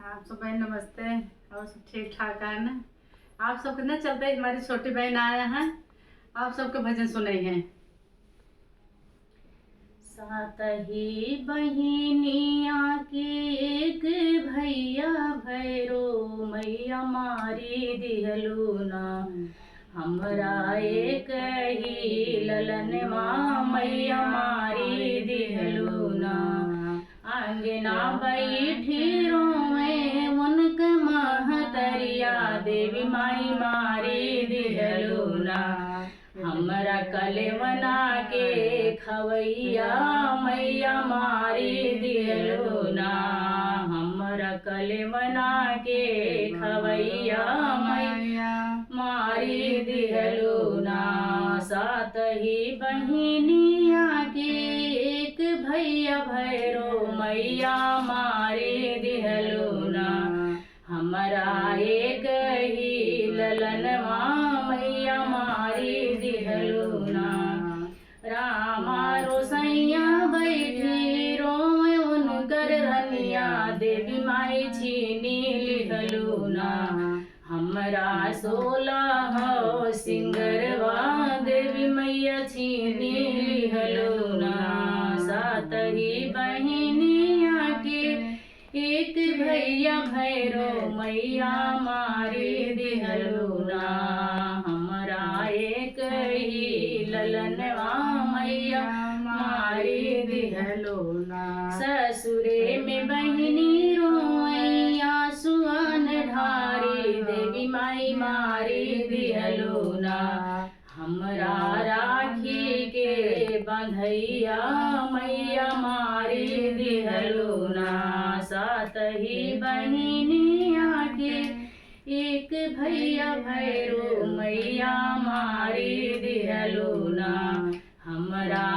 आप सब बहन नमस्ते। और सब ठीक ठाक है ना। आप सब कितना चलते है, हमारी छोटी बहन आया है, आप सबके भजन सुने हैं। सात ही बहिनिया के एक भैया भैरो मैया मारी दिहलू ना। हमरा एक ही ललन माँ मैया मारी दिहलू ना। अंगना बैठी रोवे उनक महतरिया देवी माई मारी दिहलू ना। हमरा कलेवना के खवैया मैया मारी दिहलू ना। हमरा कलेवना के खवैया मैया मारी दिहलू ना। सात ही बहिनिया के एक भैया भैरो मैया मारी दिहलू ना। हमरा एक ही ललनवा मैया मारी दिहलू ना। रामा रोसैया बैठी रोवे उनकर रनिया देवी माई छीनी लिहलू ना। हमरा 16 सिंगरवा देवी मैया छीनी लिहलू ना। सात ही बहिनिया के एक भैया भैरो मैया मारी दिहलू ना। हमरा एक ही ललनवा मैया मारी दिहलू ना। ससुरे में बहिनी रोइया सुअन ढारी देवी माई मारी दिहलू ना। हमरा राखी के बंधैया मैया मारी दिहलू ना। सात ही बहिनिया के एक भैया भैरो मैया मारी दिहलू ना। हमरा